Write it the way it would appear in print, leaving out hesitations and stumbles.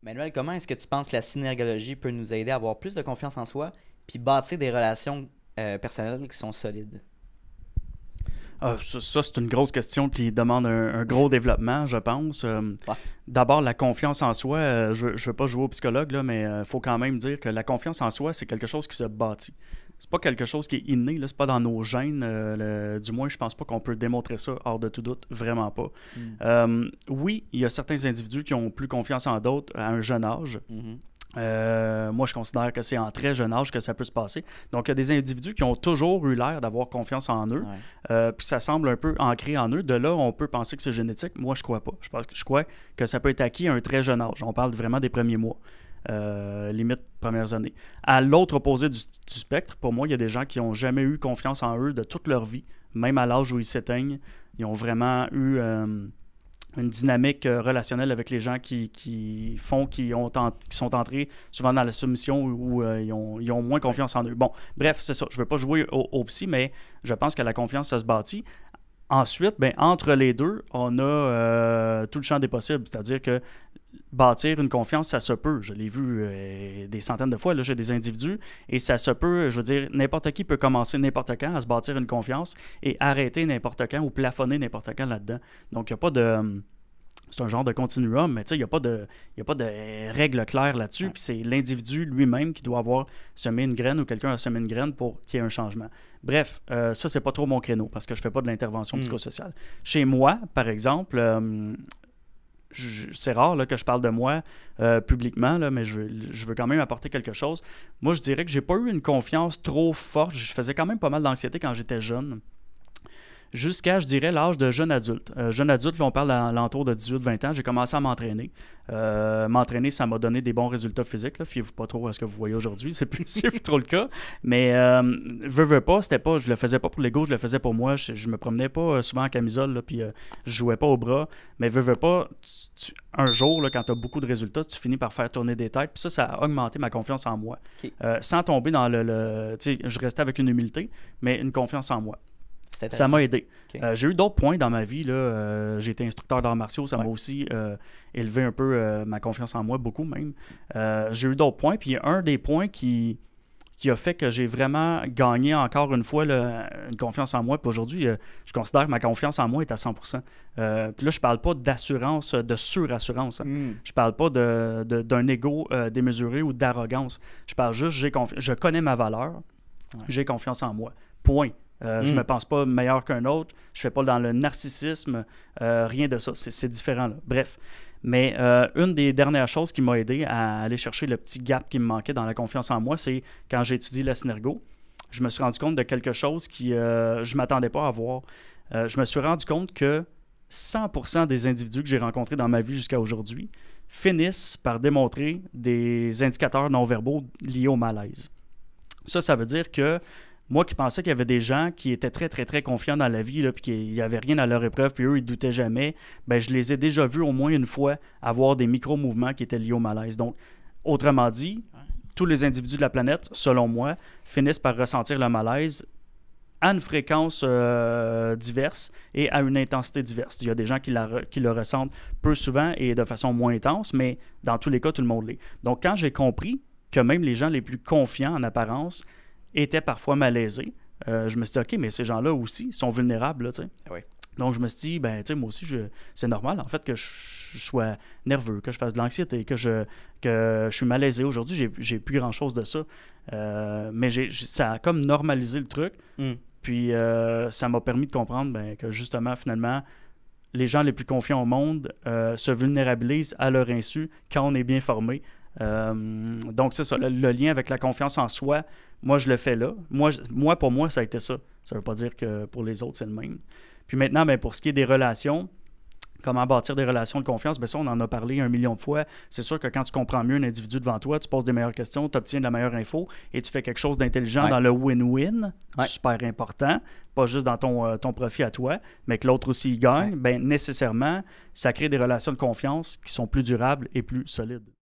Manuel, comment est-ce que tu penses que la synergologie peut nous aider à avoir plus de confiance en soi puis bâtir des relations personnelles qui sont solides? Ça, c'est une grosse question qui demande un gros développement, je pense. Ouais. D'abord, la confiance en soi, je ne veux pas jouer au psychologue, là, mais il faut quand même dire que la confiance en soi, c'est quelque chose qui se bâtit. C'est pas quelque chose qui est inné, là, c'est pas dans nos gènes. Du moins, je pense pas qu'on peut démontrer ça hors de tout doute, vraiment pas. Oui, il y a certains individus qui ont plus confiance en d'autres à un jeune âge. Mhm. Moi, je considère que c'est en très jeune âge que ça peut se passer. Donc, il y a des individus qui ont toujours eu l'air d'avoir confiance en eux, Ouais. puis ça semble un peu ancré en eux. De là, on peut penser que c'est génétique. Moi, je crois pas. Je crois que ça peut être acquis à un très jeune âge. On parle vraiment des premiers mois, limite premières années. À l'autre opposé du spectre, pour moi, il y a des gens qui n'ont jamais eu confiance en eux de toute leur vie, même à l'âge où ils s'éteignent. Ils ont vraiment eu une dynamique relationnelle avec les gens qui sont entrés souvent dans la soumission où ils ont moins confiance en eux. Bon, bref, c'est ça. Je ne veux pas jouer au psy, mais je pense que la confiance, ça se bâtit. Ensuite, ben, entre les deux, on a tout le champ des possibles. C'est-à-dire que bâtir une confiance, ça se peut. Je l'ai vu des centaines de fois. Là, j'ai des individus et ça se peut. Je veux dire, n'importe qui peut commencer n'importe quand à se bâtir une confiance et arrêter n'importe quand ou plafonner n'importe quand là-dedans. Donc, il n'y a pas de... C'est un genre de continuum, mais il n'y a pas de règle claire là-dessus. Ouais. Puis c'est l'individu lui-même qui doit avoir semé une graine ou quelqu'un a semé une graine pour qu'il y ait un changement. Bref, ça, c'est pas trop mon créneau parce que je fais pas de l'intervention psychosociale. Chez moi, par exemple, c'est rare là, que je parle de moi publiquement, là, mais je veux quand même apporter quelque chose. Moi, je dirais que j'ai pas eu une confiance trop forte. Je faisais quand même pas mal d'anxiété quand j'étais jeune. Jusqu'à, je dirais, l'âge de jeune adulte. Jeune adulte, là, on parle à l'entour de 18-20 ans, j'ai commencé à m'entraîner. M'entraîner, ça m'a donné des bons résultats physiques. Là. Fiez-vous pas trop à ce que vous voyez aujourd'hui, c'est plus trop le cas. Mais veux pas, c'était pas, je le faisais pas pour l'ego, je le faisais pour moi. Je me promenais pas souvent en camisole, là, puis je jouais pas au bras. Mais veux pas, un jour, là, quand tu as beaucoup de résultats, tu finis par faire tourner des têtes. Puis ça a augmenté ma confiance en moi. Ok. Sans tomber dans tu sais, je restais avec une humilité, mais une confiance en moi. C'est Ça intéressant. m'a aidé. Ok. J'ai eu d'autres points dans ma vie. Là. J'ai été instructeur d'arts martiaux. Ça m'a aussi élevé un peu ma confiance en moi, beaucoup même. J'ai eu d'autres points. Puis un des points qui a fait que j'ai vraiment gagné encore une fois là, une confiance en moi. Puis aujourd'hui, je considère que ma confiance en moi est à 100%. Puis là, je parle pas d'assurance, de surassurance. Hein. Je parle pas d'un ego démesuré ou d'arrogance. Je parle juste, je connais ma valeur. Ouais. J'ai confiance en moi. Point. Je me pense pas meilleur qu'un autre. Je fais pas dans le narcissisme. Rien de ça. C'est différent. Là. Bref. Mais une des dernières choses qui m'a aidé à aller chercher le petit gap qui me manquait dans la confiance en moi, c'est quand j'ai étudié la synergo. Je me suis rendu compte de quelque chose qui je m'attendais pas à voir. Je me suis rendu compte que 100% des individus que j'ai rencontrés dans ma vie jusqu'à aujourd'hui finissent par démontrer des indicateurs non-verbaux liés au malaise. Ça veut dire que moi qui pensais qu'il y avait des gens qui étaient très, très, très confiants dans la vie, là, puis qu'il n'y avait rien à leur épreuve, puis eux, ils ne doutaient jamais, ben, je les ai déjà vus au moins une fois avoir des micro-mouvements qui étaient liés au malaise. Donc, autrement dit, tous les individus de la planète, selon moi, finissent par ressentir le malaise à une fréquence diverse et à une intensité diverse. Il y a des gens qui le ressentent peu souvent et de façon moins intense, mais dans tous les cas, tout le monde l'est. Donc, quand j'ai compris que même les gens les plus confiants en apparence étaient parfois malaisés. Je me suis dit, OK, mais ces gens-là aussi sont vulnérables. Là, Oui. donc, je me suis dit, ben, moi aussi, c'est normal, en fait, que je sois nerveux, que je fasse de l'anxiété, que je suis malaisé. Aujourd'hui, j'ai plus grand-chose de ça. Mais ça a comme normalisé le truc. Puis, ça m'a permis de comprendre que, justement, finalement, les gens les plus confiants au monde se vulnérabilisent à leur insu quand on est bien formé. Donc, c'est ça, le lien avec la confiance en soi, moi, je le fais là. Pour moi, ça a été ça. Ça ne veut pas dire que pour les autres, c'est le même. Puis maintenant, pour ce qui est des relations, comment bâtir des relations de confiance, ça, on en a parlé 1 million de fois. C'est sûr que quand tu comprends mieux un individu devant toi, tu poses des meilleures questions, tu obtiens de la meilleure info et tu fais quelque chose d'intelligent dans le win-win, super important, pas juste dans ton profit à toi, mais que l'autre aussi y gagne, nécessairement, ça crée des relations de confiance qui sont plus durables et plus solides.